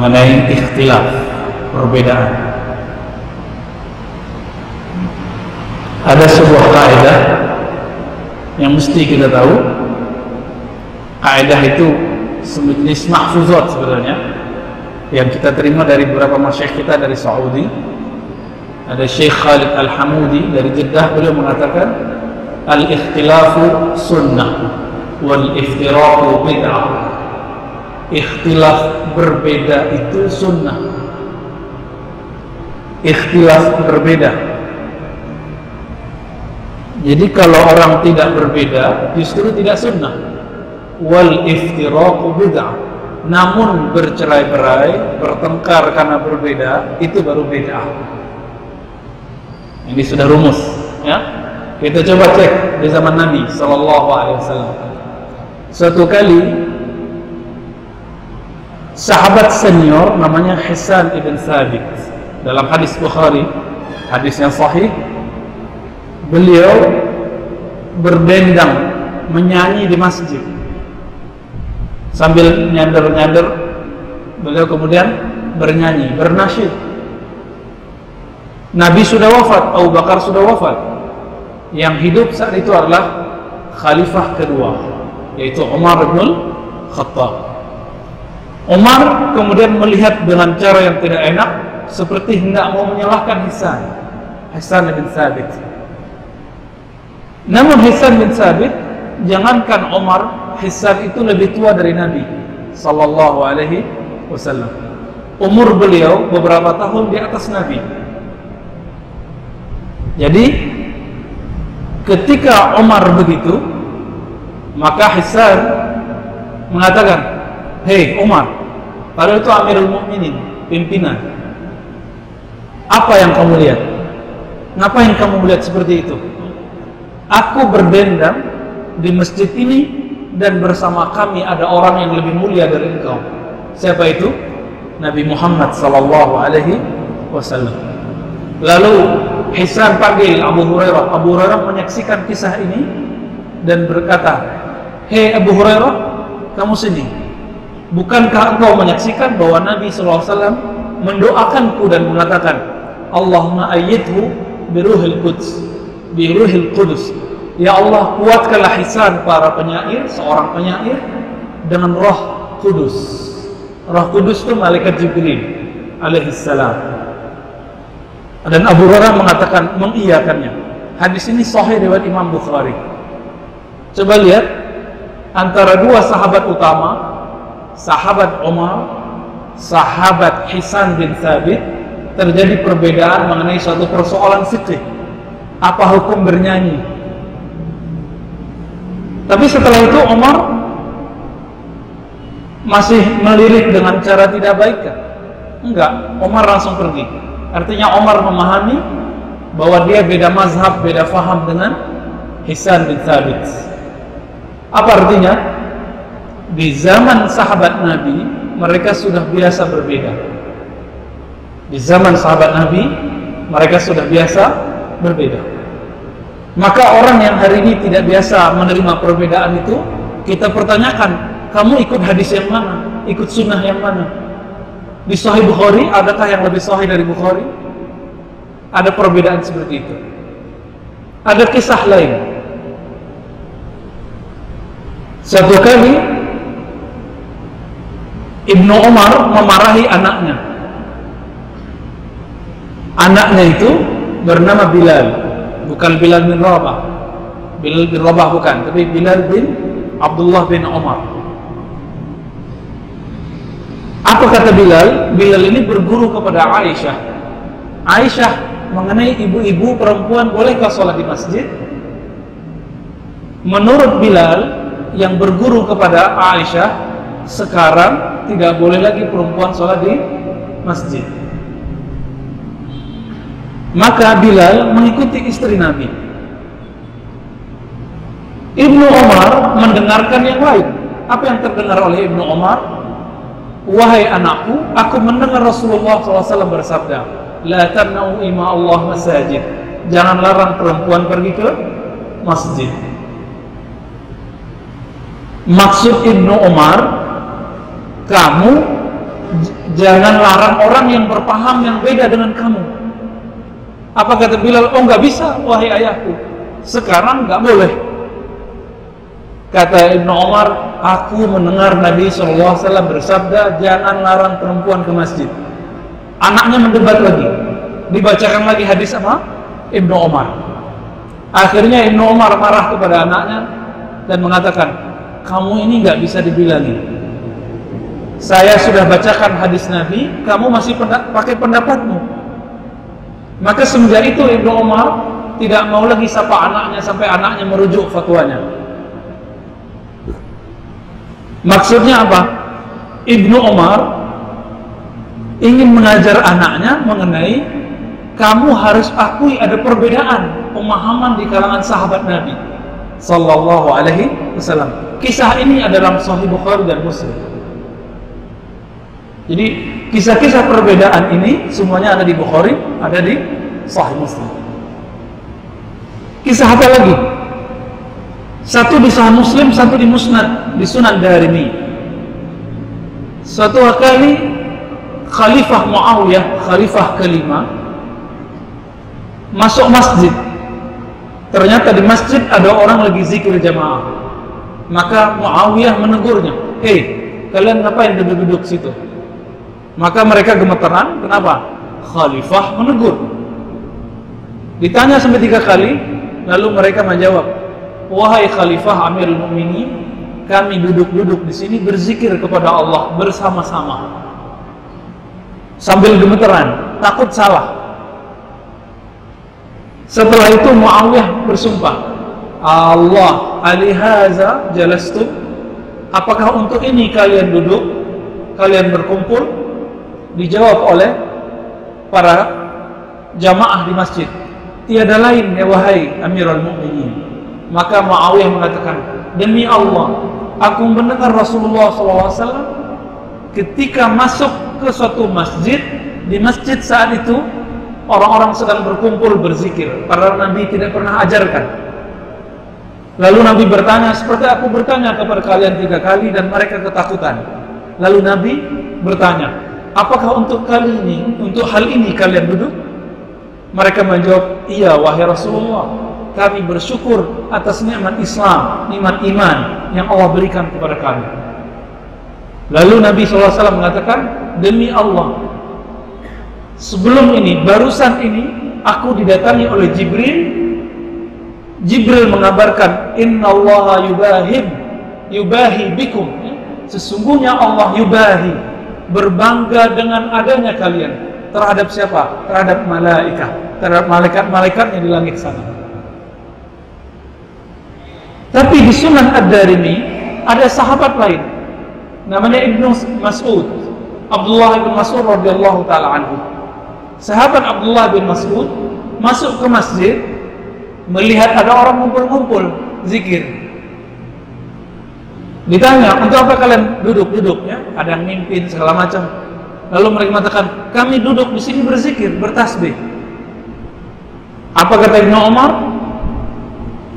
mengenai ikhtilaf, perbedaan. Ada sebuah kaidah yang mesti kita tahu. Kaidah itu sejenis mahfuzat sebenarnya, yang kita terima dari beberapa masyayikh kita dari Saudi. Ada Syekh Khalid Al-Hamudi dari Jeddah, beliau mengatakan al-ikhtilafu sunnah wal iftiraqu bid'ah. Ikhtilaf berbeda itu sunnah. Ikhtilaf berbeda. Jadi kalau orang tidak berbeda justru tidak sunnah. Wal iftiraqu bid'ah. Namun bercerai-berai, bertengkar karena berbeda, itu baru bid'ah. Ini sudah rumus, ya. Kita coba cek di zaman Nabi sallallahu alaihi wasallam. Suatu kali sahabat senior namanya Hasan ibn Thabit, dalam hadis Bukhari, hadis yang sahih, beliau berdendang menyanyi di masjid sambil nyadar-nyadar. Beliau kemudian bernyanyi, bernasyid. Nabi sudah wafat, Abu Bakar sudah wafat. Yang hidup saat itu adalah khalifah kedua, yaitu Umar bin Khattab. Umar kemudian melihat dengan cara yang tidak enak, seperti hendak mau menyalahkan Hasan bin Thabit. Namun Hasan bin Thabit, jangankan Umar, Hasan itu lebih tua dari Nabi sallallahu alaihi wasallam. Umur beliau beberapa tahun di atas Nabi. Jadi ketika Umar begitu, maka Hasan mengatakan, "Hei Umar," padahal itu Amirul Mukminin, pimpinan, "apa yang kamu lihat? Ngapain kamu melihat seperti itu? Aku berdendang di masjid ini dan bersama kami ada orang yang lebih mulia dari engkau." Siapa itu? Nabi Muhammad sallallahu alaihi wasallam. Lalu Hasan panggil Abu Hurairah. Abu Hurairah menyaksikan kisah ini dan berkata, "Hei Abu Hurairah, kamu sini. Bukankah engkau menyaksikan bahwa Nabi SAW mendoakanku dan mengatakan, Allahumma ayyidhu biruhil Qudus. Ya Allah, kuatkanlah Hasan para penyair, seorang penyair dengan Roh Kudus." Roh Kudus itu malaikat Jibril alaihissalam. Dan Abu Hurairah mengatakan, mengiyakannya. Hadis ini sahih riwayat Imam Bukhari. Coba lihat antara dua sahabat utama, sahabat Umar, sahabat Hasan bin Thabit, terjadi perbedaan mengenai suatu persoalan fikih. Apa hukum bernyanyi? Tapi setelah itu Umar masih melirik dengan cara tidak baik kan? Enggak, Umar langsung pergi. Artinya Umar memahami bahwa dia beda mazhab, beda faham dengan Hasan bin Thabit. Apa artinya? Di zaman sahabat Nabi, mereka sudah biasa berbeda. Di zaman sahabat Nabi, mereka sudah biasa berbeda. Maka orang yang hari ini tidak biasa menerima perbedaan itu, kita pertanyakan, kamu ikut hadis yang mana? Ikut sunnah yang mana? Di Sahih Bukhari, adakah yang lebih sahih dari Bukhari? Ada perbedaan seperti itu. Ada kisah lain. Suatu kali Ibnu Umar memarahi anaknya. Anaknya itu bernama Bilal, bukan Bilal bin Rabah. Bilal bin Rabah bukan, tapi Bilal bin Abdullah bin Umar. Apa kata Bilal? Bilal ini berguru kepada Aisyah. Aisyah mengenai ibu-ibu perempuan bolehkah sholat di masjid? Menurut Bilal yang berguru kepada Aisyah, sekarang tidak boleh lagi perempuan sholat di masjid. Maka Bilal mengikuti istri Nabi. Ibnu Umar mendengarkan yang lain. Apa yang terdengar oleh Ibnu Umar? "Wahai anakku, aku mendengar Rasulullah SAW bersabda, La tamna'u ima Allah masajid." Jangan larang perempuan pergi ke masjid. Maksud Ibnu Umar, kamu Jangan larang orang yang berpaham yang beda dengan kamu. Apa kata Bilal? Oh, nggak bisa, wahai ayahku. Sekarang nggak boleh. Kata Ibnu Umar, aku mendengar Nabi SAW bersabda, jangan larang perempuan ke masjid. Anaknya mendebat lagi, dibacakan lagi hadis apa? Ibnu Umar. Akhirnya Ibnu Umar marah kepada anaknya dan mengatakan, kamu ini nggak bisa dibilangin. Saya sudah bacakan hadis Nabi, kamu masih pakai pendapatmu. Maka semenjak itu Ibnu Umar tidak mau lagi sapa anaknya sampai anaknya merujuk fatwanya. Maksudnya apa? Ibnu Umar ingin mengajar anaknya mengenai kamu harus akui ada perbedaan pemahaman di kalangan sahabat Nabi Sallallahu Alaihi Wasallam. Kisah ini ada dalam Sahih Bukhari dan Muslim. Jadi kisah-kisah perbedaan ini semuanya ada di Bukhari, ada di Sahih Muslim. Kisah apa lagi? Satu di Sahih Muslim, satu di Musnad, di Sunan Darimi. Suatu kali Khalifah Muawiyah, Khalifah kelima, masuk masjid. Ternyata di masjid ada orang lagi zikir jamaah. Maka Muawiyah menegurnya, hei, kalian ngapain duduk-duduk situ? Maka mereka gemeteran, kenapa? Khalifah menegur. Ditanya sampai 3 kali, lalu mereka menjawab, wahai Khalifah Amirul Mukminin, kami duduk-duduk di sini berzikir kepada Allah bersama-sama. Sambil gemeteran, takut salah. Setelah itu Muawiyah bersumpah, Allah alihaza jalastum, apakah untuk ini kalian duduk, kalian berkumpul? Dijawab oleh para jamaah di masjid, tiada lain ya wahai Amirul Mukminin. Maka Muawiyah mengatakan, demi Allah, aku mendengar Rasulullah SAW ketika masuk ke suatu masjid, di masjid saat itu orang-orang sedang berkumpul berzikir, padahal Nabi tidak pernah ajarkan. Lalu Nabi bertanya, seperti aku bertanya kepada kalian 3 kali dan mereka ketakutan. Lalu Nabi bertanya, apakah untuk kali ini, untuk hal ini kalian duduk? Mereka menjawab, iya wahai Rasulullah, kami bersyukur atas nikmat Islam, nikmat iman yang Allah berikan kepada kami. Lalu Nabi SAW mengatakan, demi Allah, sebelum ini, barusan ini, aku didatangi oleh Jibril. Jibril mengabarkan, Inna Allah yubahi bikum. Sesungguhnya Allah yubahi, berbangga dengan adanya kalian. Terhadap siapa? Terhadap malaikat, terhadap malaikat-malaikat yang di langit sana. Tapi di Sunan Ad-Darimi ada sahabat lain, namanya Ibnu Mas'ud, Abdullah bin Mas'ud radhiyallahu taala anhu. Sahabat Abdullah bin Mas'ud masuk ke masjid, melihat ada orang ngumpul-ngumpul zikir. Ditanya, untuk apa kalian duduk-duduk ya? Ada yang mimpin segala macam. Lalu mereka mengatakan, kami duduk di sini berzikir, bertasbih. Apa kata Ibnu Umar?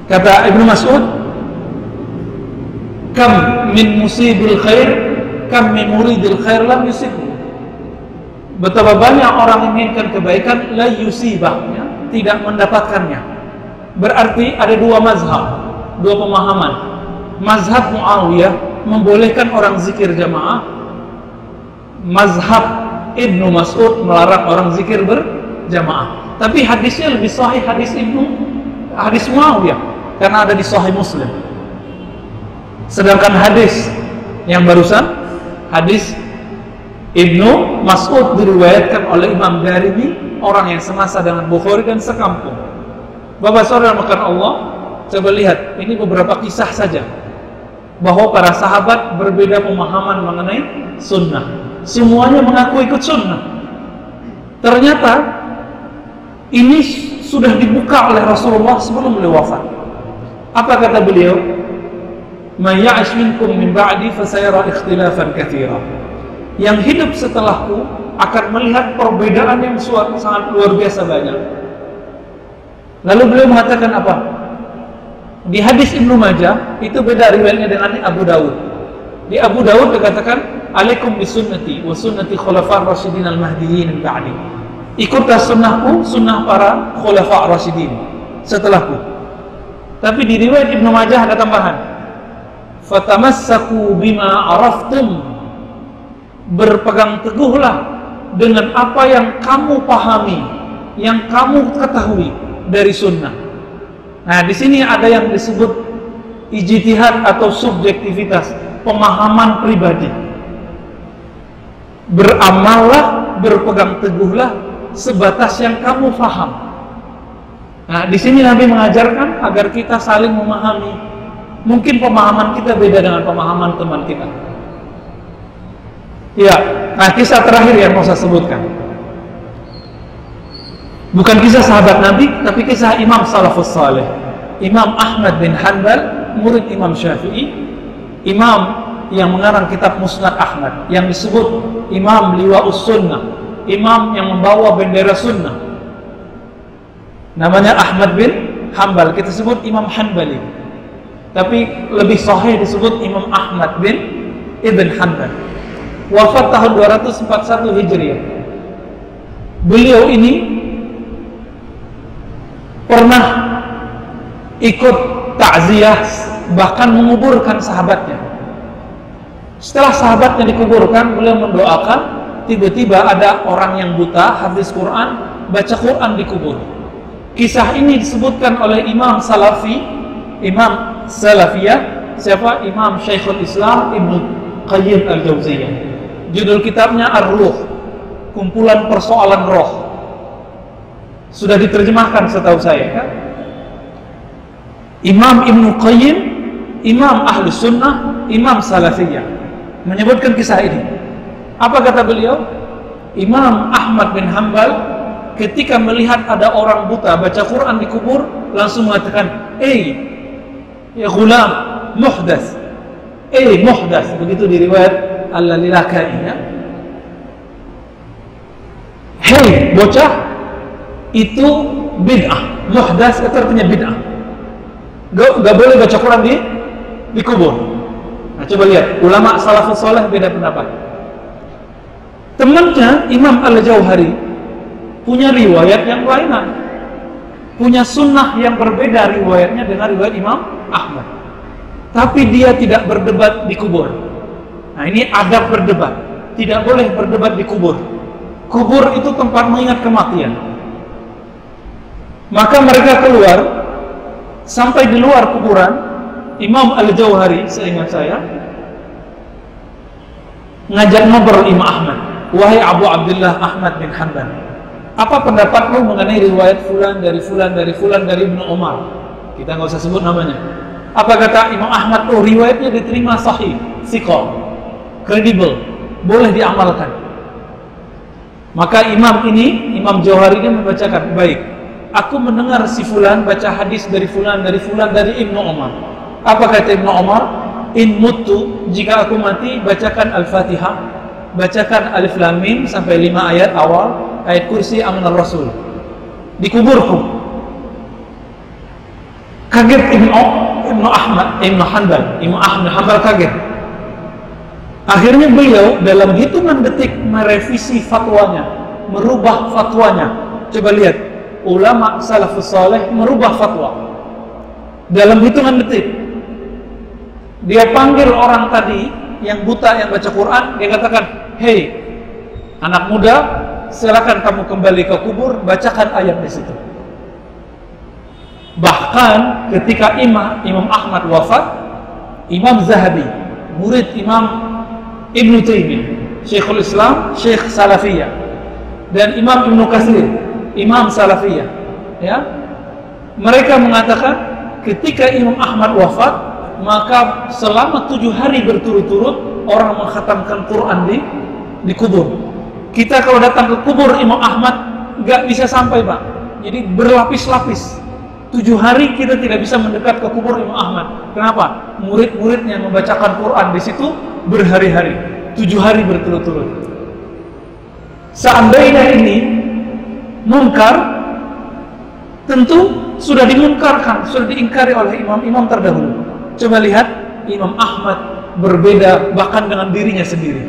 Kata Ibnu Mas'ud, kam min musibil khair, kam min muridil khair lam yusibhu. Betapa banyak orang menginginkan kebaikan, la yusibahnya, tidak mendapatkannya. Berarti ada 2 mazhab, 2 pemahaman. Mazhab Muawiyah membolehkan orang zikir jamaah. Mazhab Ibnu Mas'ud melarang orang zikir berjamaah. Tapi hadisnya lebih sahih hadis Muawiyah karena ada di Sahih Muslim. Sedangkan hadis yang barusan, hadis Ibnu Mas'ud diriwayatkan oleh Imam Darimi, orang yang semasa dengan Bukhari dan sekampung. Bapak saudara makan Allah, coba lihat, ini beberapa kisah saja bahwa para sahabat berbeda pemahaman mengenai sunnah. Semuanya mengaku ikut sunnah. Ternyata ini sudah dibuka oleh Rasulullah sebelum beliau wafat. Apa kata beliau? "Man ya'ish minkum min ba'di fasayara ikhtilafan katsira." Yang hidup setelahku akan melihat perbedaan yang sangat luar biasa banyak. Lalu beliau mengatakan apa? Di hadis Ibnu Majah itu beda riwayatnya dengan Abu Daud. Di Abu Daud dikatakan alaikum bisunnati wa sunnati khulafa'ir rasyidin al-mahdiyyin min ba'di. Ikutlah sunnahku, sunnah para khulafa' rasyidin setelahku. Tapi di riwayat Ibnu Majah ada tambahan, fatamassaku bima araftum, berpegang teguhlah dengan apa yang kamu pahami, yang kamu ketahui dari sunnah. Nah, di sini ada yang disebut ijtihad atau subjektivitas, pemahaman pribadi. Beramallah, berpegang teguhlah sebatas yang kamu paham. Nah, di sini Nabi mengajarkan agar kita saling memahami. Mungkin pemahaman kita beda dengan pemahaman teman kita. Ya, nah kisah terakhir yang mau saya sebutkan. Bukan kisah sahabat Nabi, tapi kisah Imam Salafus Saleh. Imam Ahmad bin Hanbal, murid Imam Syafi'i, imam yang mengarang kitab Musnad Ahmad, yang disebut Imam Liwa'us Sunnah, imam yang membawa bendera sunnah. Namanya Ahmad bin Hanbal, kita sebut Imam Hanbali, tapi lebih sahih disebut Imam Ahmad bin Ibn Hanbal. Wafat tahun 241 Hijriah. Beliau ini pernah ikut takziah, bahkan menguburkan sahabatnya. Setelah sahabatnya dikuburkan, beliau mendoakan. Tiba-tiba ada orang yang buta, hafiz Quran, baca Quran dikubur. Kisah ini disebutkan oleh Imam Salafi, Imam Salafiyah, siapa? Imam Syekhul Islam Ibnu Qayyim Al-Jauziyah. Judul kitabnya Ar-Ruh, kumpulan persoalan roh. Sudah diterjemahkan setahu saya, kan? Imam Ibnu Qayyim, Imam Ahlu Sunnah, Imam Salafiyah menyebutkan kisah ini. Apa kata beliau? Imam Ahmad bin Hanbal ketika melihat ada orang buta baca Quran dikubur, langsung mengatakan, ya ghulam, muhdas. Muhdas, begitu di riwayat Al-Lalakai, ya. Hei bocah, itu bid'ah. Muhdas itu artinya bid'ah. Gak boleh baca Quran dikubur. Nah, coba lihat, ulama salafus saleh beda pendapat. Temannya Imam Al-Jauhari punya riwayat yang lain, punya sunnah yang berbeda riwayatnya dengan riwayat Imam Ahmad. Tapi dia tidak berdebat di kubur. Nah, ini adab berdebat. Tidak boleh berdebat di kubur. Kubur itu tempat mengingat kematian. Maka mereka keluar, sampai di luar kuburan. Imam Al-Jauhari, seingat saya, ngajak ngobrol Imam Ahmad. Wahai Abu Abdullah Ahmad bin Hanbal, apa pendapatmu mengenai riwayat fulan dari fulan dari fulan dari Ibnu Umar? Kita nggak usah sebut namanya. Apa kata Imam Ahmad? Oh, riwayatnya diterima sahih, siqah, kredibel, boleh diamalkan. Maka imam ini, Imam Jauhari ini membacakan, baik, aku mendengar si fulan baca hadis dari fulan dari fulan dari Ibnu Umar. Apa kata Ibnu Umar? In mutu, jika aku mati, bacakan Al-Fatihah, bacakan Alif Lam Mim sampai 5 ayat awal, ayat kursi amanar Rasul, dikuburku. Kaget Ibnu Hanbal kaget. Akhirnya beliau dalam hitungan detik merevisi fatwanya, merubah fatwanya. Coba lihat, ulama salafus saleh merubah fatwa dalam hitungan detik. Dia panggil orang tadi yang buta yang baca Quran, dia katakan, hei anak muda, silakan kamu kembali ke kubur, bacakan ayat di situ. Bahkan ketika Imam Ahmad wafat, Imam Zahabi, murid Imam Ibnu Taimiyah, Syekhul Islam, Syekh Salafiyah, dan Imam Ibnu Katsir, Imam Salafiyah, ya, mereka mengatakan ketika Imam Ahmad wafat, maka selama 7 hari berturut-turut orang mengkhatamkan Quran di kubur. Kita kalau datang ke kubur Imam Ahmad nggak bisa sampai, Pak. Jadi berlapis-lapis. 7 hari kita tidak bisa mendekat ke kubur Imam Ahmad. Kenapa? Murid-muridnya membacakan Quran di situ berhari-hari, 7 hari berturut-turut. Seandainya ini munkar, tentu sudah dimunkarkan, sudah diingkari oleh imam-imam terdahulu. Coba lihat, Imam Ahmad berbeda bahkan dengan dirinya sendiri.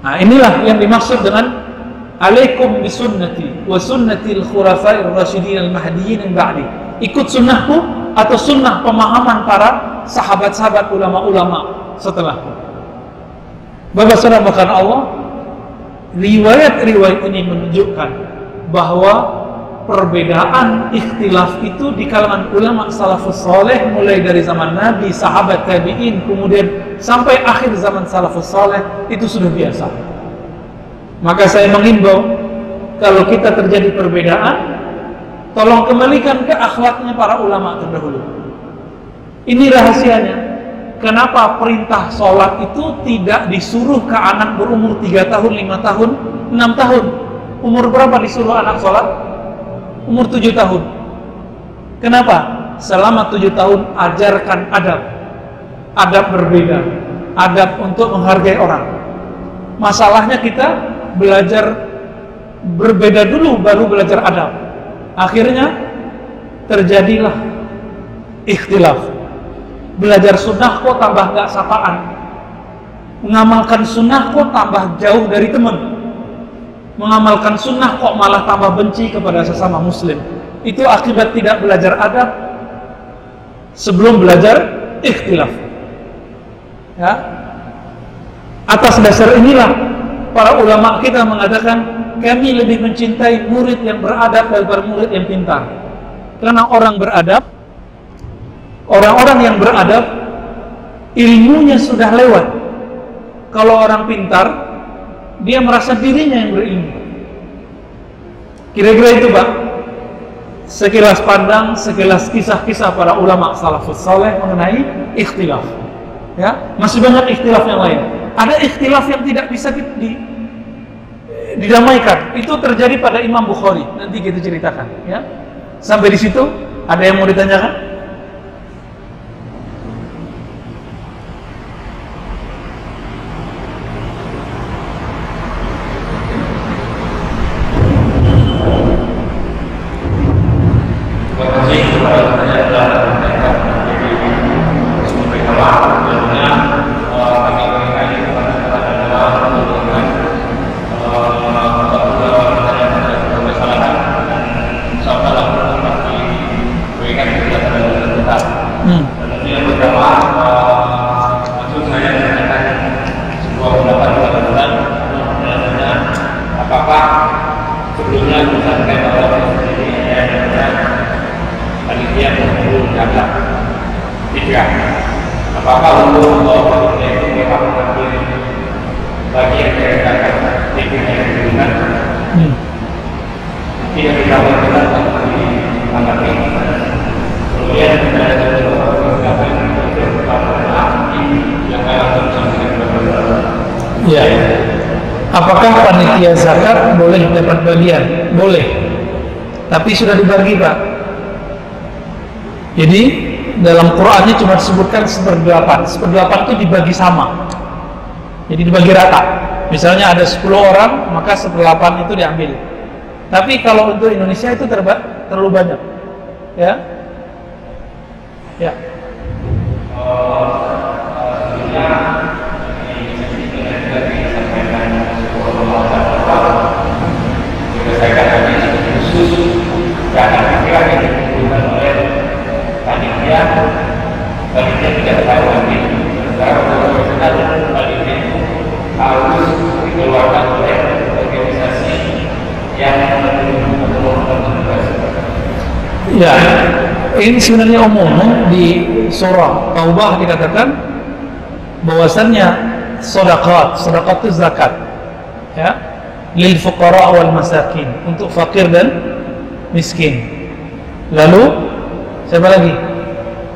Nah, inilah yang dimaksud dengan alaikum bisunnati wa sunnatil khulafa'ir rasyidin al-mahdiyyin min ba'di. Ikut sunnahku atau sunnah pemahaman para sahabat-sahabat ulama-ulama setelahku. Bapak Saudara bahkan Allah, riwayat-riwayat ini menunjukkan bahwa perbedaan ikhtilaf itu di kalangan ulama salafus saleh mulai dari zaman Nabi, sahabat, tabi'in, kemudian sampai akhir zaman salafus saleh itu sudah biasa. Maka saya mengimbau, kalau kita terjadi perbedaan, tolong kembalikan ke akhlaknya para ulama terdahulu. Ini rahasianya. Kenapa perintah sholat itu tidak disuruh ke anak berumur 3 tahun, 5 tahun, 6 tahun? Umur berapa disuruh anak sholat? Umur 7 tahun. Kenapa? Selama 7 tahun ajarkan adab. Adab berbeda. Adab untuk menghargai orang. Masalahnya kita belajar berbeda dulu baru belajar adab. Akhirnya terjadilah ikhtilaf. Belajar sunnah kok tambah gak sapaan, mengamalkan sunnah kok tambah jauh dari teman, mengamalkan sunnah kok malah tambah benci kepada sesama muslim. Itu akibat tidak belajar adab sebelum belajar ikhtilaf. Ya. Atas dasar inilah para ulama kita mengatakan, kami lebih mencintai murid yang beradab daripada murid yang pintar. Karena orang beradab, orang-orang yang beradab, ilmunya sudah lewat. Kalau orang pintar, dia merasa dirinya yang berilmu. Kira-kira itu Pak, sekilas pandang, sekilas kisah-kisah para ulama salafus saleh mengenai ikhtilaf. Ya, masih banyak ikhtilaf yang lain. Ada ikhtilaf yang tidak bisa didamaikan. Itu terjadi pada Imam Bukhari. Nanti kita ceritakan. Ya, sampai di situ ada yang mau ditanyakan? Ya, apakah panitia zakat boleh dapat bagian? Boleh, tapi sudah dibagi Pak. Jadi dalam Qurannya cuma disebutkan 1/8. 1/8 itu dibagi sama. Jadi dibagi rata. Misalnya ada 10 orang, maka 1/8 itu diambil. Tapi kalau untuk Indonesia itu terlalu banyak. Ya. Ya. Ya, ini sebenarnya umum. Di surah Taubah dikatakan bahwasannya sedekah itu zakat, ya, lil fuqara wal masakin, untuk fakir dan miskin. Lalu siapa lagi?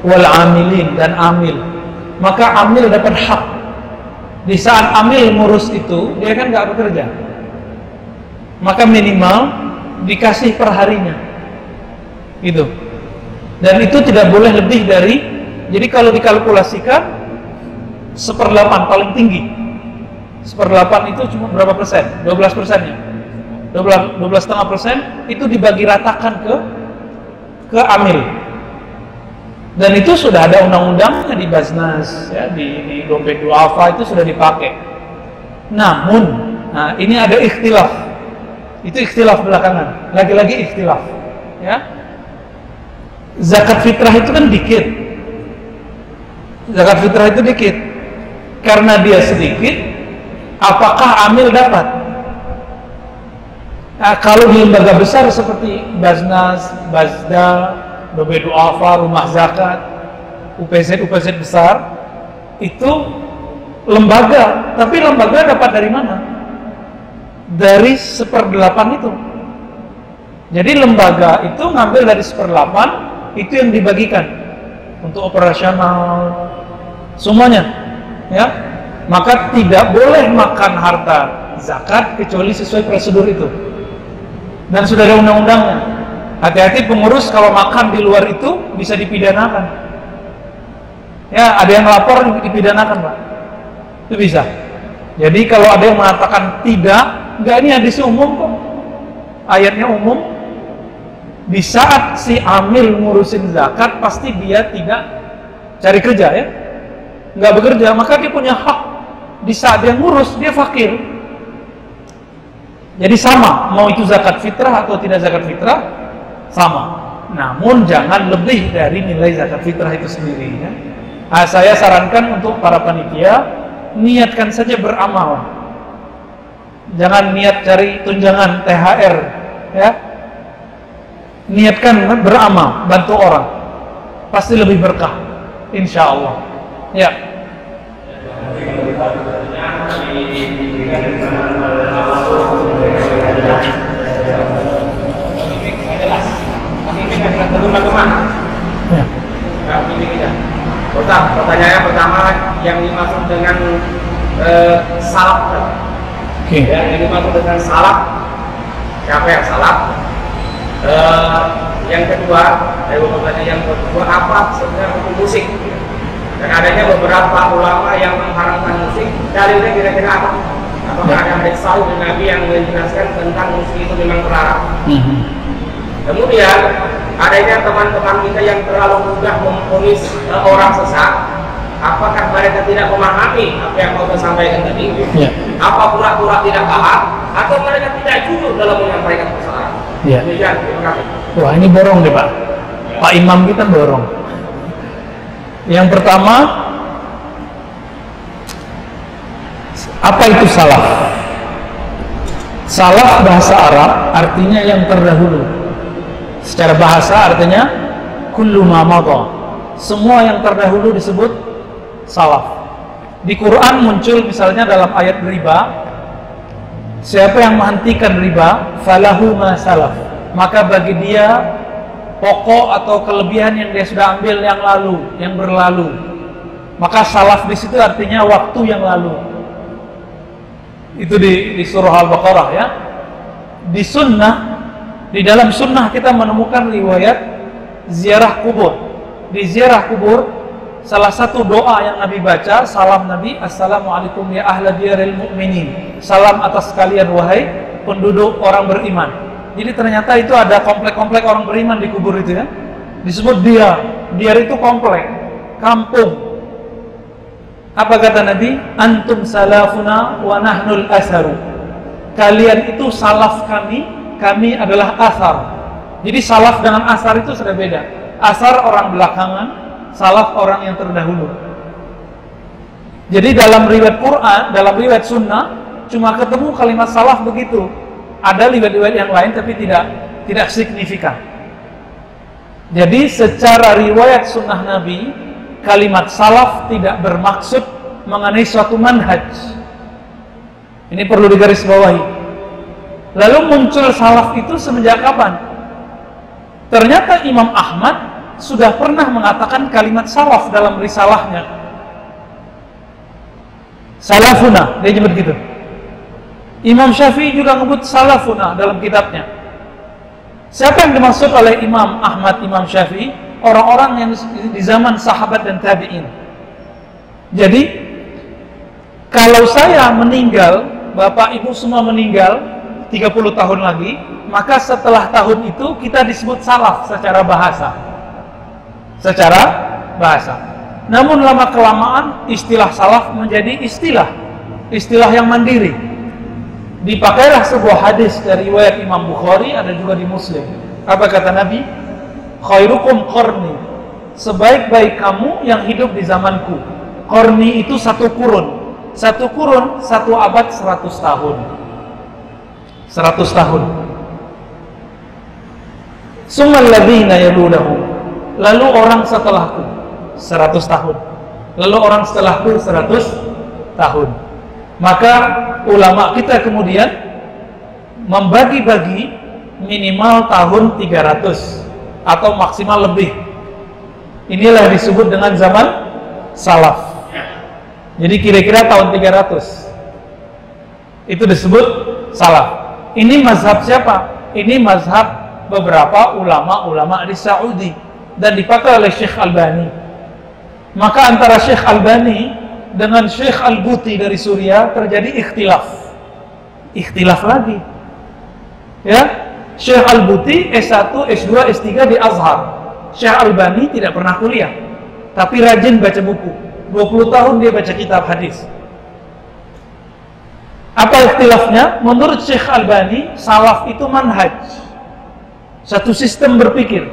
Wal amilin, dan amil. Maka amil dapat hak. Di saat amil ngurus itu, dia kan nggak bekerja, maka minimal dikasih perharinya. Gitu. Dan itu tidak boleh lebih dari, jadi kalau dikalkulasikan 1/8 paling tinggi. 1/8 itu cuma berapa persen? 12%-nya. 12,5% itu dibagi ratakan ke amil. Dan itu sudah ada undang-undangnya di Basnas, ya, di dompet duafa itu sudah dipakai. Namun Nah, ini ada ikhtilaf. Itu ikhtilaf belakangan. Lagi-lagi ikhtilaf. Ya. Zakat fitrah itu kan dikit. Zakat fitrah itu dikit. Karena dia sedikit, apakah amil dapat? Nah, kalau di lembaga besar seperti Basnas, Basda, Dobe Duafa, Rumah Zakat, UPZ besar, itu lembaga. Tapi lembaga dapat dari mana? Dari 1/8 itu. Jadi lembaga itu ngambil dari 1/8, itu yang dibagikan untuk operasional semuanya, ya. Maka tidak boleh makan harta zakat kecuali sesuai prosedur itu. Dan sudah ada undang-undangnya. Hati-hati pengurus kalau makan di luar itu bisa dipidanakan. Ya, ada yang lapor dipidanakan, Pak. Itu bisa. Jadi kalau ada yang mengatakan tidak, enggak, ini hadisnya umum kok. Ayatnya umum. Di saat si amil ngurusin zakat, pasti dia tidak cari kerja, ya. Enggak bekerja, maka dia punya hak. Di saat dia ngurus, dia fakir. Jadi sama, mau itu zakat fitrah atau tidak zakat fitrah, sama. Namun jangan lebih dari nilai zakat fitrah itu sendiri, ya. Nah, saya sarankan untuk para panitia, niatkan saja beramal. Jangan niat cari tunjangan THR, ya. Niatkan beramal, bantu orang, pasti lebih berkah, insya Allah. Ya. Teman-teman, ya. Pertanyaan pertama yang dimaksud dengan salaf. Okay. Ya, yang dimaksud dengan salaf, siapa yang salaf? Yang kedua, apa sebenarnya hukum musik? Dan adanya beberapa ulama yang mengharamkan musik. Dalilnya kira-kira apa? Apakah ada hadis sahih dari Nabi yang menjelaskan tentang musik itu memang terlarang? Kemudian adanya teman-teman kita yang terlalu mudah memvonis orang sesat. Apakah mereka tidak memahami apa yang kau sampaikan tadi? Ya. Apa pura-pura tidak paham? Atau mereka tidak jujur dalam menyampaikan kesalahan? Ya. Demikian, terima kasih. Wah, ini borong deh, Pak. Pak Imam kita borong. Yang pertama, apa itu salaf? Salaf bahasa Arab artinya yang terdahulu. Secara bahasa artinya kullu ma madha. Semua yang terdahulu disebut salaf. Di Quran muncul misalnya dalam ayat riba, siapa yang menghentikan riba, falahu ma salaf, maka bagi dia pokok atau kelebihan yang dia sudah ambil yang lalu, yang berlalu. Maka salaf di situ artinya waktu yang lalu. Itu di surah Al-Baqarah, ya. Di sunnah, di dalam sunnah kita menemukan riwayat ziarah kubur. Di ziarah kubur, salah satu doa yang Nabi baca, salam Nabi, assalamualaikum ya ahla diyaril mu'minin, salam atas kalian wahai penduduk orang beriman. Jadi ternyata itu ada komplek-komplek orang beriman di kubur itu, ya. Disebut diyar. Diyar itu komplek, kampung. Apa kata Nabi? Antum salafuna wa nahnul asaru. Kalian itu salaf kami, kami adalah asar. Jadi salaf dengan asar itu sudah beda. Asar orang belakangan, salaf orang yang terdahulu. Jadi dalam riwayat Quran, dalam riwayat sunnah, cuma ketemu kalimat salaf begitu. Ada riwayat-riwayat yang lain tapi tidak signifikan. Jadi secara riwayat sunnah Nabi, kalimat salaf tidak bermaksud mengenai suatu manhaj. Ini perlu digarisbawahi. Lalu muncul salaf itu semenjak kapan? Ternyata Imam Ahmad sudah pernah mengatakan kalimat salaf dalam risalahnya. Salafuna, dia nyebut gitu. Imam Syafi'i juga menyebut salafuna dalam kitabnya. Siapa yang dimaksud oleh Imam Ahmad, Imam Syafi'i? Orang-orang yang di zaman sahabat dan tabi'in. Jadi kalau saya meninggal, bapak ibu semua meninggal 30 tahun lagi, maka setelah tahun itu kita disebut salaf secara bahasa. Secara bahasa. Namun lama kelamaan istilah salaf menjadi istilah yang mandiri. Dipakailah sebuah hadis dari riwayat Imam Bukhari, ada juga di Muslim. Apa kata Nabi? Khairukum qarni, sebaik-baik kamu yang hidup di zamanku. Qarni itu satu kurun. Satu kurun, satu abad, 100 tahun. 100 tahun. Summal ladzina yalunahum, lalu orang setelahku 100 tahun. Lalu orang setelahku 100 tahun. Maka ulama kita kemudian membagi-bagi minimal tahun 300 atau maksimal lebih. Inilah disebut dengan zaman salaf. Jadi kira-kira tahun 300 itu disebut salaf. Ini mazhab siapa? Ini mazhab beberapa ulama-ulama di Saudi dan dipakai oleh Syekh Albani. Maka antara Syekh Albani dengan Syekh Al-Buti dari Suriah terjadi ikhtilaf lagi. Ya, Syekh Al-Buti S1, S2, S3 di Azhar. Syekh Albani tidak pernah kuliah, tapi rajin baca buku. 20 tahun dia baca kitab hadis. Apa ikhtilafnya? Menurut Syekh Albani, salaf itu manhaj, satu sistem berpikir.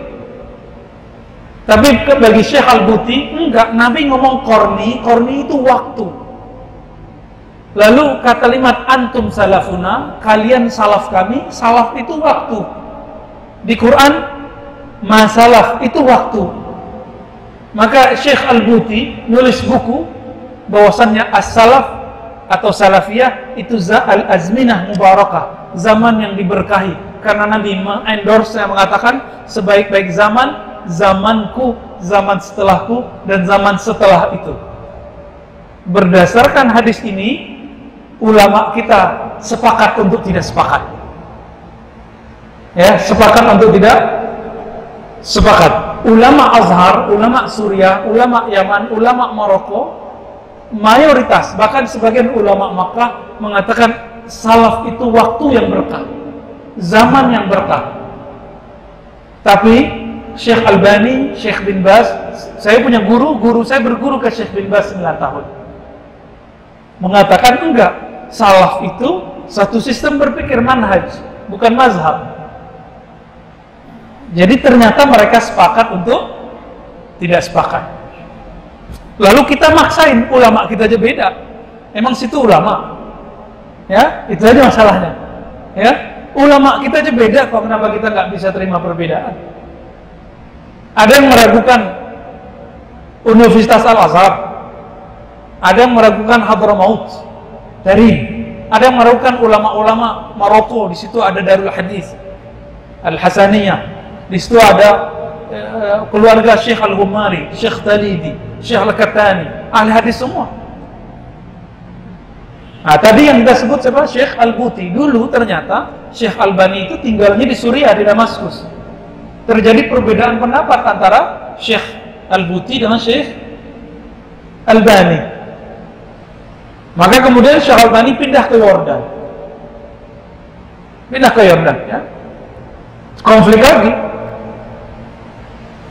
Tapi bagi Syekh Al-Buti, enggak. Nabi ngomong korni itu waktu. Lalu kalimat antum salafuna, kalian salaf kami, salaf itu waktu. Di Quran, masalaf itu waktu. Maka Syekh Al-Buti nulis buku bahwasannya as-salaf atau salafiyah itu al-azminah mubarakah, zaman yang diberkahi. Karena Nabi mengendorse, mengatakan sebaik-baik zaman, zamanku, zaman setelahku, dan zaman setelah itu. Berdasarkan hadis ini, ulama kita sepakat untuk tidak sepakat. Ya, sepakat untuk tidak sepakat. Ulama Azhar, ulama Suriah, ulama Yaman, ulama Maroko, mayoritas, bahkan sebagian ulama Makkah mengatakan salaf itu waktu yang berkah, zaman yang berkah. Tapi Syekh Albani, Syekh bin Baz, saya punya guru saya berguru ke Syekh bin Baz 9 tahun, mengatakan enggak, salaf itu satu sistem berpikir, manhaj, bukan mazhab. Jadi ternyata mereka sepakat untuk tidak sepakat. Lalu kita maksain, ulama kita aja beda. Emang situ ulama? Ya, itu aja masalahnya. Ya, ulama kita aja beda, kok kenapa kita nggak bisa terima perbedaan? Ada yang meragukan Universitas Al-Azhar, ada yang meragukan Hadramaut dari, ada yang meragukan ulama-ulama Maroko. Di situ ada Darul Hadis Al-Hasaniyah, di situ ada keluarga Syekh Al-Humari, Syekh Talidi, Syekh Al-Katani, ahli hadis semua. Nah, tadi yang kita sebut siapa? Syekh Al-Buti. Dulu ternyata Syekh Albani itu tinggalnya di Suriah, di Damaskus. Terjadi perbedaan pendapat antara Syekh Al-Buti dengan Syekh Albani. Maka kemudian Syekh Albani pindah ke Yordan. Ya. Konflik lagi.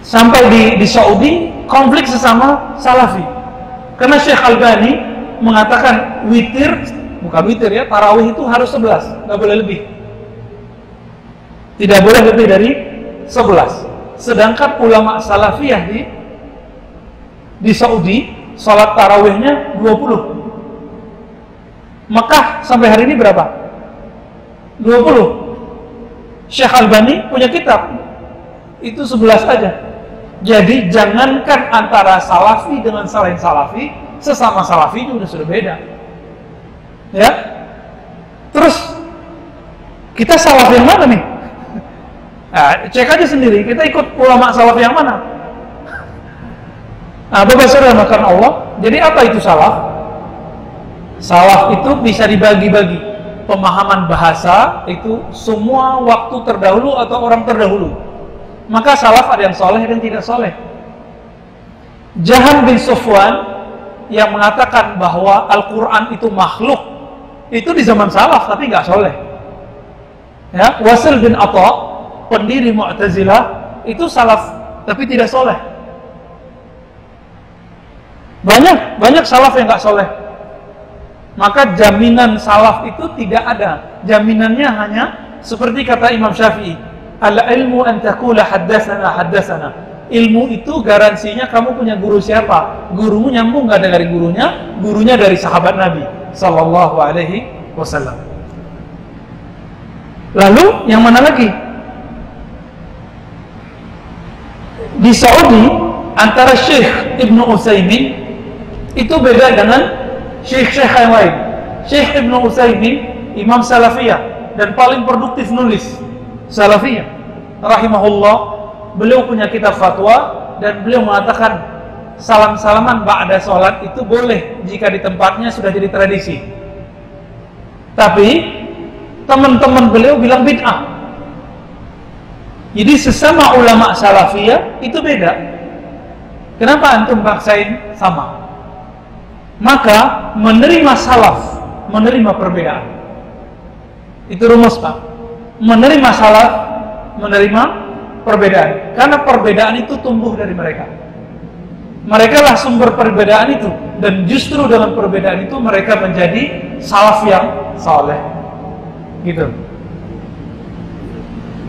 Sampai di Saudi, konflik sesama Salafi. Karena Syekh Albani mengatakan bukan witir ya, tarawih itu harus 11, nggak boleh lebih. Tidak boleh lebih dari 11. Sedangkan ulama Salafiyah di Saudi, salat tarawihnya 20. Mekah sampai hari ini berapa? 20. Syekh Albani punya kitab, itu 11 aja. Jadi jangankan antara Salafi dengan selain Salafi, sesama Salafi itu sudah beda. Ya. Terus kita salaf yang mana nih? Nah, cek aja sendiri, kita ikut ulama salaf yang mana? Nah, Bapak Saudara makan Allah. Jadi apa itu salaf? Salaf itu bisa dibagi-bagi. Pemahaman bahasa itu semua waktu terdahulu atau orang terdahulu. Maka salaf ada yang soleh dan tidak soleh. Jahan bin Sufwan yang mengatakan bahwa Al-Quran itu makhluk, itu di zaman salaf tapi nggak soleh. Ya, Wasil bin Atta, pendiri Mu'tazilah, itu salaf tapi tidak soleh. Banyak salaf yang nggak soleh. Maka jaminan salaf itu tidak ada. Jaminannya hanya seperti kata Imam Syafi'i, al-ilmu an taqula haddatsana. Ilmu itu garansinya kamu punya guru siapa? Gurumu nyambung nggak dari gurunya? Gurunya dari sahabat Nabi sallallahu alaihi wasallam. Lalu yang mana lagi? Di Saudi antara Syekh Ibnu Utsaimin itu beda dengan Syekh yang lain. Syekh Ibnu Utsaimin imam Salafiyah dan paling produktif nulis Salafiyah rahimahullah. Beliau punya kitab fatwa dan beliau mengatakan salam-salaman ba'da sholat itu boleh jika di tempatnya sudah jadi tradisi. Tapi teman-teman beliau bilang bid'ah. Jadi sesama ulama Salafiyah itu beda. Kenapa antum paksain sama? Maka menerima salaf, menerima perbedaan. Itu rumus, Pak. Menerima salaf, menerima perbedaan. Karena perbedaan itu tumbuh dari mereka. Mereka lah sumber perbedaan itu. Dan justru dalam perbedaan itu mereka menjadi salaf yang saleh. Gitu.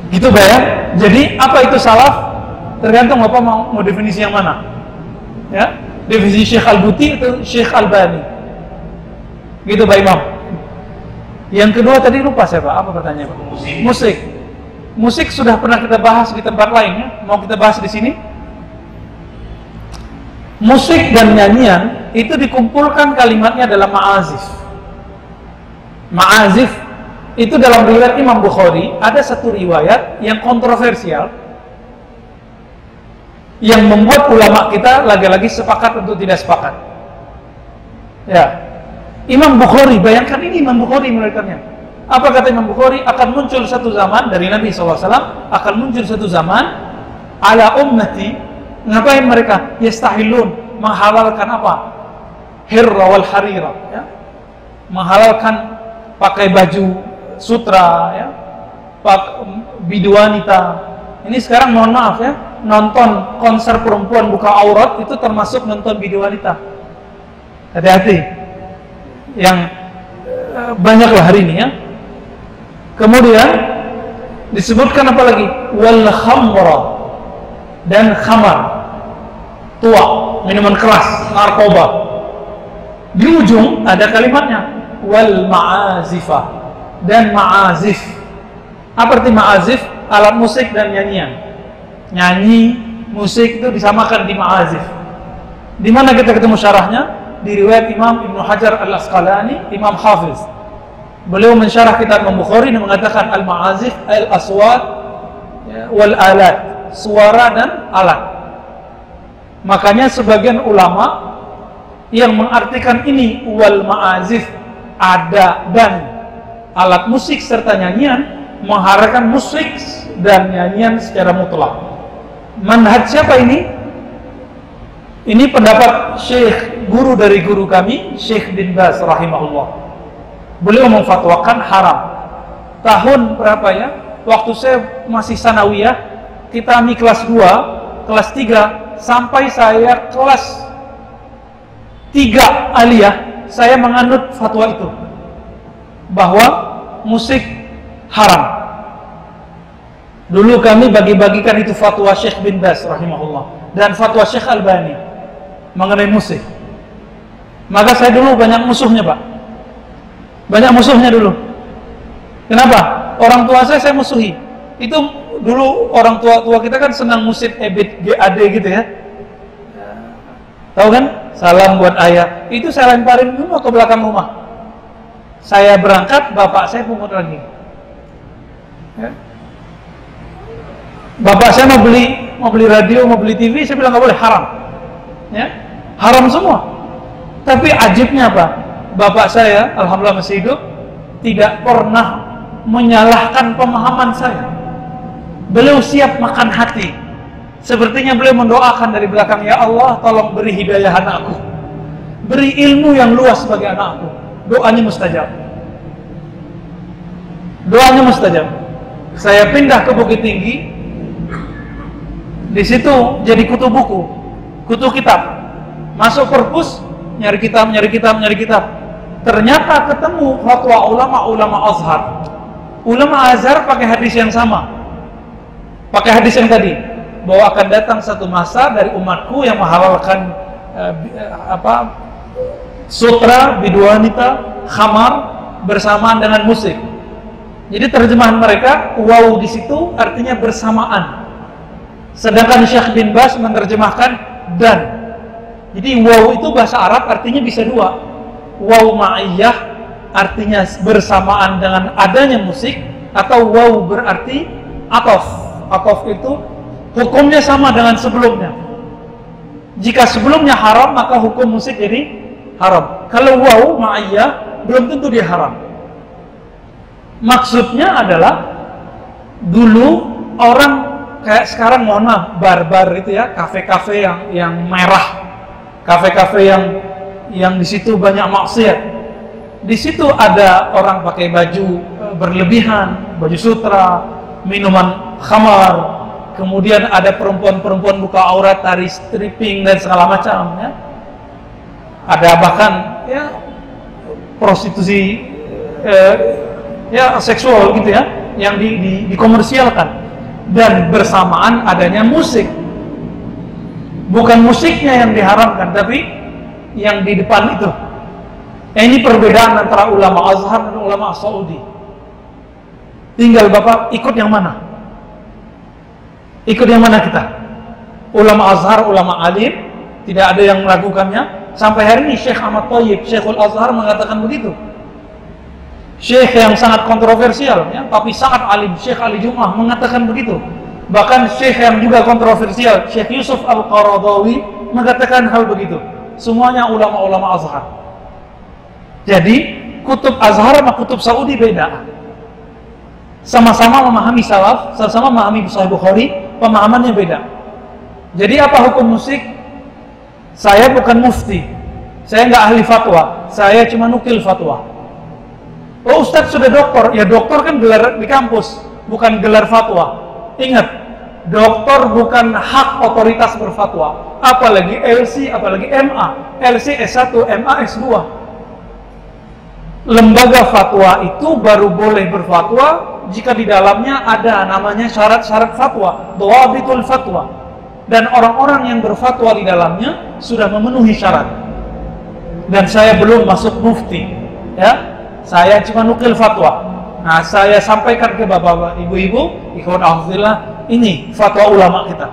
Gitu, Pak ya. Jadi apa itu salaf? Tergantung Bapak mau definisi yang mana. Ya. Definisi Syekh Al-Buti atau Syekh Al-Bani. Gitu, Pak Imam. Yang kedua tadi lupa saya, Pak. Apa pertanyaannya, Pak? Musik. Musik sudah pernah kita bahas di tempat lain ya. Mau kita bahas di sini? Musik dan nyanyian itu dikumpulkan kalimatnya dalam ma'azif. Ma'azif itu dalam riwayat Imam Bukhari ada satu riwayat yang kontroversial yang membuat ulama kita lagi-lagi sepakat untuk tidak sepakat. Ya. Imam Bukhari, bayangkan ini Imam Bukhari meriwayatkannya. Apa kata Imam Bukhari? Akan muncul satu zaman dari Nabi SAW, akan muncul satu zaman ala ummati. Ngapain mereka? Yastahilun, menghalalkan apa? Hirra wal harira, ya? Menghalalkan pakai baju sutra, ya? Biduanita. Ini sekarang mohon maaf ya, nonton konser perempuan buka aurat itu termasuk nonton biduanita. Hati-hati. Yang banyaklah hari ini ya. Kemudian disebutkan apa lagi? Wal khamra, dan khamar, tua, minuman keras, narkoba. Di ujung ada kalimatnya wal ma'azifah, dan ma'azif. Apa arti ma'azif? Alat musik dan nyanyian. Nyanyi, musik itu disamakan di ma'azif. Di mana kita ketemu syarahnya? Di riwayat Imam Ibnu Hajar Al-Asqalani, Imam Hafiz. Beliau mensyarah kitab Imam Bukhari dan mengatakan al-ma'azif al-aswat wal alat, suara dan alat. Makanya sebagian ulama yang mengartikan ini wal ma'azif ada dan alat musik serta nyanyian, mengharapkan musik dan nyanyian secara mutlak. Manhaj siapa ini? Ini pendapat Syekh, guru dari guru kami, Syekh bin Baz rahimahullah. Beliau memfatwakan haram. Tahun berapa ya? Waktu saya masih sanawiyah, kita kelas 2, kelas 3, sampai saya kelas 3 aliyah, saya menganut fatwa itu. Bahwa musik haram. Dulu kami bagi-bagikan itu fatwa Syekh bin Baz rahimahullah dan fatwa Syekh Al-Bani mengenai musik. Maka saya dulu banyak musuhnya, Pak. Banyak musuhnya dulu. Kenapa? Orang tua saya musuhi. Itu dulu orang tua kita kan senang musik EBIT GAD gitu ya. Tahu kan? Salam buat ayah. Itu saya lemparin dulu ke belakang rumah. Saya berangkat, bapak saya pungut lagi. Ya. Bapak saya mau beli radio, mau beli TV, saya bilang nggak boleh, haram. Ya, haram semua. Tapi ajibnya apa? Bapak saya, alhamdulillah masih hidup, tidak pernah menyalahkan pemahaman saya. Beliau siap makan hati. Sepertinya beliau mendoakan dari belakang, ya Allah, tolong beri hidayah anakku, beri ilmu yang luas bagi anakku. Doanya mustajab. Doanya mustajab. Saya pindah ke Bukit Tinggi. Di situ jadi kutu buku, kutu kitab. Masuk perpus, nyari kitab. Ternyata ketemu fatwa ulama Azhar. Ulama Azhar pakai hadis yang sama. Pakai hadis yang tadi, bahwa akan datang satu masa dari umatku yang menghalalkan sutra, biduanita, khamar bersamaan dengan musik. Jadi terjemahan mereka, waw di situ artinya bersamaan. Sedangkan Syekh bin Baz menerjemahkan dan. Jadi waw itu bahasa Arab artinya bisa dua. Waw ma'iyah artinya bersamaan dengan adanya musik, atau waw berarti atof. Atof itu hukumnya sama dengan sebelumnya. Jika sebelumnya haram, maka hukum musik jadi haram. Kalau waw ma'iyah belum tentu dia haram. Maksudnya adalah dulu orang kayak sekarang, mohon maaf, bar-bar itu ya, kafe-kafe yang merah, kafe-kafe yang di situ banyak maksiat. Di situ ada orang pakai baju berlebihan, baju sutra, minuman khamar, kemudian ada perempuan-perempuan buka aurat, tari stripping dan segala macam ya. Ada bahkan ya prostitusi ya seksual gitu ya, yang dikomersialkan. Dan bersamaan adanya musik. Bukan musiknya yang diharamkan, tapi yang di depan itu. Ini perbedaan antara ulama Azhar dan ulama Saudi. Tinggal Bapak ikut yang mana? Ikut yang mana kita? Ulama Azhar, ulama alim, tidak ada yang melakukannya. Sampai hari ini Syekh Ahmad Thayyib, Syekhul Azhar mengatakan begitu. Syekh yang sangat kontroversial ya, tapi sangat alim, Syekh Ali Jum'ah mengatakan begitu. Bahkan Syekh yang juga kontroversial, Syekh Yusuf Al-Qaradawi mengatakan hal begitu. Semuanya ulama-ulama Azhar. Jadi kutub Azhar sama kutub Saudi beda. Sama-sama memahami salaf, sama-sama memahami Sahih Bukhari, pemahamannya beda. Jadi apa hukum musik? Saya bukan mufti, saya nggak ahli fatwa, saya cuma nukil fatwa. Oh Ustadz sudah doktor, ya doktor kan gelar di kampus, bukan gelar fatwa. Ingat, doktor bukan hak otoritas berfatwa. Apalagi LC, apalagi MA. LC S1, MA S2. Lembaga fatwa itu baru boleh berfatwa jika di dalamnya ada namanya syarat-syarat fatwa, dhawabitul fatwa. Dan orang-orang yang berfatwa di dalamnya sudah memenuhi syarat. Dan saya belum masuk mufti, ya. Saya cuma nukil fatwa. Nah, saya sampaikan ke bapak-bapak, ibu-ibu, ikhwan alhamdulillah, ini fatwa ulama kita.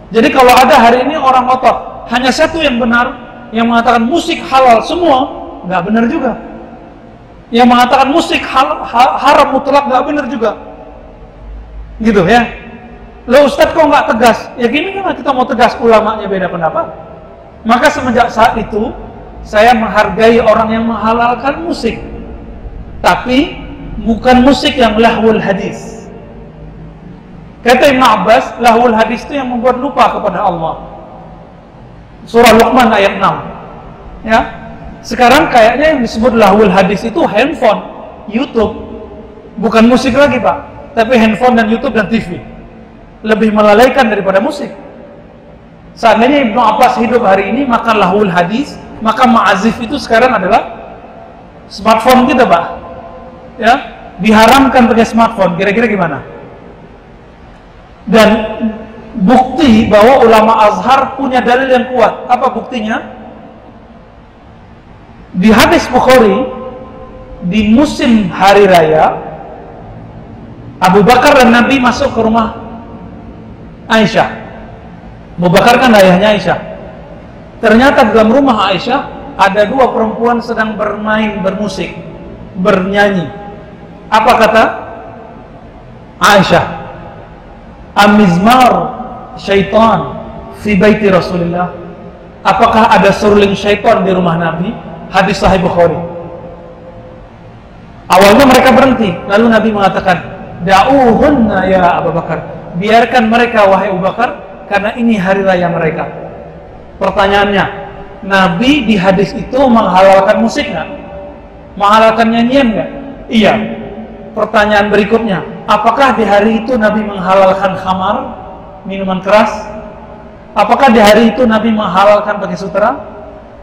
Jadi kalau ada hari ini orang otot, hanya satu yang benar, yang mengatakan musik halal semua, nggak benar juga. Yang mengatakan musik haram mutlak, nggak benar juga. Gitu ya. Loh Ustadz kok nggak tegas? Ya gini kan kita mau tegas, ulamanya beda pendapat. Maka semenjak saat itu, saya menghargai orang yang menghalalkan musik. Tapi bukan musik yang lahwul hadis. Kata Ibn Abbas, lahwul hadis itu yang membuat lupa kepada Allah. Surah Luqman ayat 6. Ya. Sekarang kayaknya yang disebut lahwul hadis itu handphone, YouTube. Bukan musik lagi Pak, tapi handphone dan YouTube dan TV. Lebih melalaikan daripada musik. Seandainya Ibn Abbas hidup hari ini, maka lahwul hadis, maka ma'azif itu sekarang adalah smartphone kita Pak. Ya, diharamkan pakai smartphone, kira-kira gimana? Dan bukti bahwa ulama Azhar punya dalil yang kuat. Apa buktinya? Di hadis Bukhari, di musim hari raya, Abu Bakar dan Nabi masuk ke rumah Aisyah. Abu Bakar kan ayahnya Aisyah. Ternyata dalam rumah Aisyah ada dua perempuan sedang bermain, bermusik, bernyanyi. Apa kata Aisyah? Amizmar syaitan fi baiti Rasulullah. Apakah ada seruling syaitan di rumah Nabi? Hadis Sahih Bukhari. Awalnya mereka berhenti, lalu Nabi mengatakan, da'uhunna ya Abu Bakar. Biarkan mereka wahai Abu Bakar, karena ini hari raya mereka. Pertanyaannya, Nabi di hadis itu menghalalkan musik nggak? Menghalalkan nyanyian nggak? Iya. Pertanyaan berikutnya, apakah di hari itu Nabi menghalalkan khamar, minuman keras? Apakah di hari itu Nabi menghalalkan pakai sutra?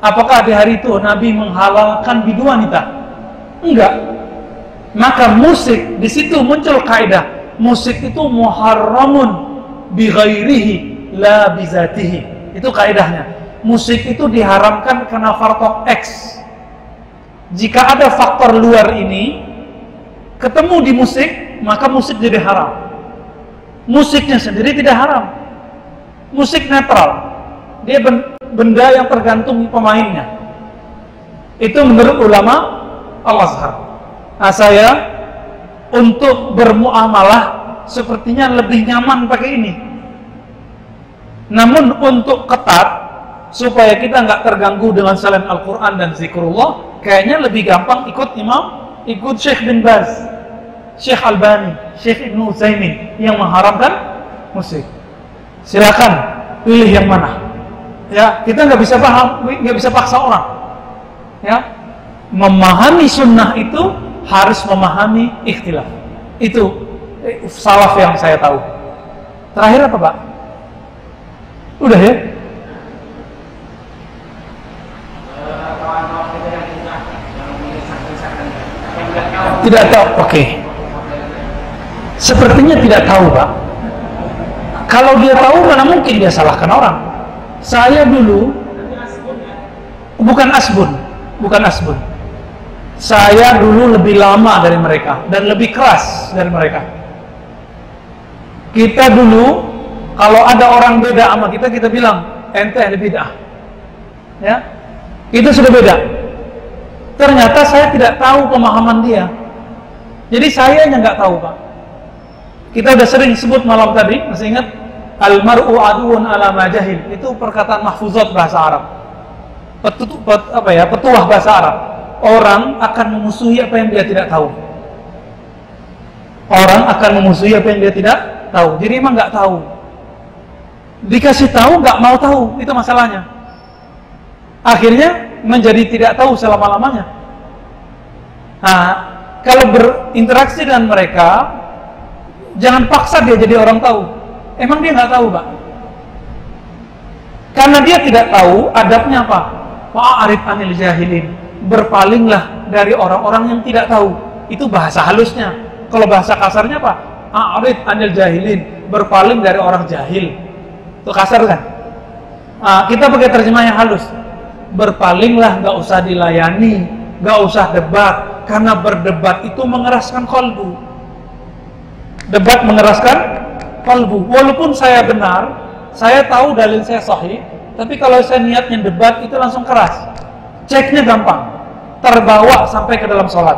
Apakah di hari itu Nabi menghalalkan bidu wanita? Enggak. Maka musik, di situ muncul kaidah, musik itu muharramun bi ghairihi la bi zatihi. Itu kaidahnya. Musik itu diharamkan karena faktor X. Jika ada faktor luar ini ketemu di musik, maka musik jadi haram. Musiknya sendiri tidak haram. Musik netral. Dia benda yang tergantung pemainnya. Itu menurut ulama Al-Azhar. Nah, saya untuk bermuamalah sepertinya lebih nyaman pakai ini. Namun untuk ketat, supaya kita nggak terganggu dengan selain Al-Quran dan zikrullah, kayaknya lebih gampang ikut Syekh bin Baz, Syekh Albani, Syekh Ibnu Utsaimin yang mengharamkan musik. Silakan pilih yang mana. Ya, kita nggak bisa paham, nggak bisa paksa orang. Ya, memahami sunnah itu harus memahami ikhtilaf. Itu salaf yang saya tahu. Terakhir apa, Pak? Udah ya? Tidak tahu. Oke. Sepertinya tidak tahu, Pak. Kalau dia tahu, mana mungkin dia salahkan orang. Saya dulu bukan asbun. Saya dulu lebih lama dari mereka dan lebih keras dari mereka. Kita dulu kalau ada orang beda sama kita bilang ente ahli bid'ah. Ya. Itu sudah beda. Ternyata saya tidak tahu pemahaman dia. Jadi saya yang nggak tahu, Pak. Kita udah sering sebut malam tadi, masih ingat? Al-mar'u aduun ala ma jahil. Itu perkataan mahfuzat bahasa Arab. Petuah bahasa Arab. Orang akan memusuhi apa yang dia tidak tahu. Orang akan memusuhi apa yang dia tidak tahu. Jadi emang nggak tahu. Dikasih tahu nggak mau tahu, itu masalahnya. Akhirnya menjadi tidak tahu selama-lamanya. Nah, kalau berinteraksi dengan mereka, jangan paksa dia jadi orang tahu. Emang dia nggak tahu, Pak? Karena dia tidak tahu, adabnya apa? Wa'arif anil jahilin. Berpalinglah dari orang-orang yang tidak tahu. Itu bahasa halusnya. Kalau bahasa kasarnya apa? A'arif anil jahilin. Berpaling dari orang jahil. Itu kasar kan? Nah, kita pakai terjemah yang halus. Berpalinglah, nggak usah dilayani, nggak usah debat. Karena berdebat itu mengeraskan kalbu. Debat mengeraskan kalbu. Walaupun saya benar, saya tahu dalil saya sahih, tapi kalau saya niatnya debat itu langsung keras. Ceknya gampang, terbawa sampai ke dalam sholat.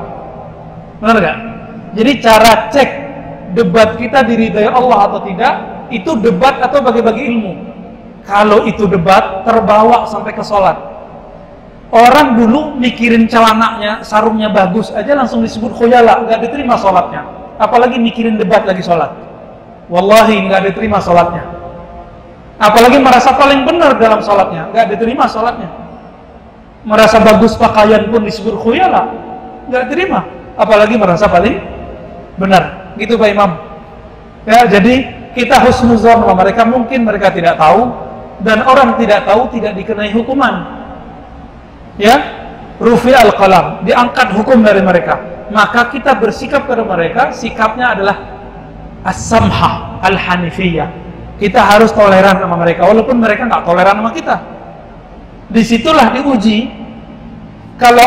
Benar gak? Jadi cara cek debat kita diridai Allah atau tidak, itu debat atau bagi-bagi ilmu. Kalau itu debat, terbawa sampai ke sholat. Orang dulu mikirin celananya, sarungnya bagus aja langsung disebut khuyala, gak diterima sholatnya. Apalagi mikirin debat lagi sholat. Wallahi nggak diterima sholatnya. Apalagi merasa paling benar dalam sholatnya, nggak diterima sholatnya. Merasa bagus pakaian pun disebut khuyala, nggak diterima. Apalagi merasa paling benar. Gitu Pak Imam. Ya, jadi kita husnuzon sama mereka, mungkin mereka tidak tahu, dan orang tidak tahu tidak dikenai hukuman. Ya, rufi al-qalam, diangkat hukum dari mereka. Maka kita bersikap kepada mereka, sikapnya adalah as-samhah al-hanifiyah. Kita harus toleran sama mereka walaupun mereka nggak toleran sama kita. Disitulah diuji. Kalau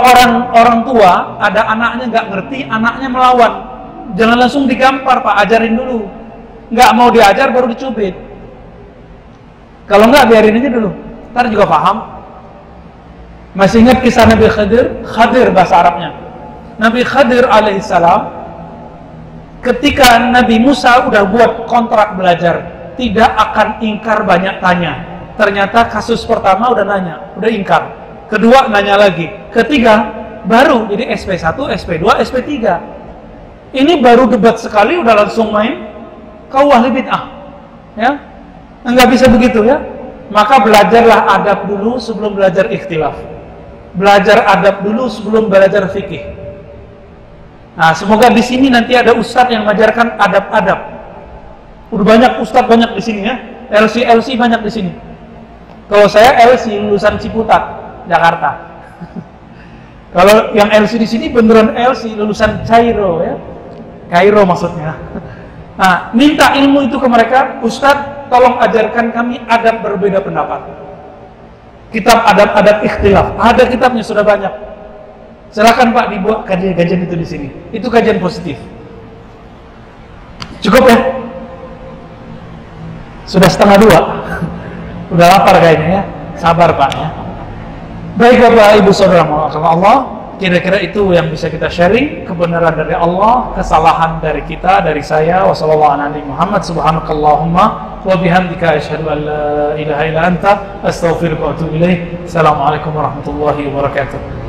orang tua ada anaknya nggak ngerti, anaknya melawan, jangan langsung digampar, Pak, ajarin dulu. Nggak mau diajar baru dicubit. Kalau nggak, biarin aja dulu, ntar juga paham. Masih ingat kisah Nabi Khadir bahasa Arabnya? Nabi Khadir alaihissalam, ketika Nabi Musa udah buat kontrak belajar, tidak akan ingkar banyak tanya. Ternyata kasus pertama udah nanya, udah ingkar. Kedua nanya lagi. Ketiga baru jadi SP1, SP2, SP3. Ini baru debat sekali udah langsung main kau ahli bid'ah. Ya, nggak bisa begitu ya. Maka belajarlah adab dulu sebelum belajar ikhtilaf. Belajar adab dulu sebelum belajar fikih. Nah, semoga di sini nanti ada ustadz yang mengajarkan adab-adab. Udah banyak ustadz banyak di sini ya. LC banyak di sini. Kalau saya LC lulusan Ciputat, Jakarta. Kalau yang LC di sini beneran LC, lulusan Cairo ya. Kairo maksudnya. Nah, minta ilmu itu ke mereka, Ustadz, tolong ajarkan kami adab berbeda pendapat. Kitab adab-adab ikhtilaf, ada kitabnya sudah banyak. Silakan Pak dibuat kajian-kajian itu di sini. Itu kajian positif. Cukup ya? Sudah 1:30. Udah lapar kayaknya ya. Sabar Pak ya. Baik Bapak Ibu Saudara Allah, kira-kira itu yang bisa kita sharing, kebenaran dari Allah, kesalahan dari kita, dari saya. Wassalamualaikum Muhammad subhanakallahumma wa bihamdika asyhadu an la ilaha illa anta astaghfiruka wa atubu ilaik. Assalamualaikum warahmatullahi wabarakatuh.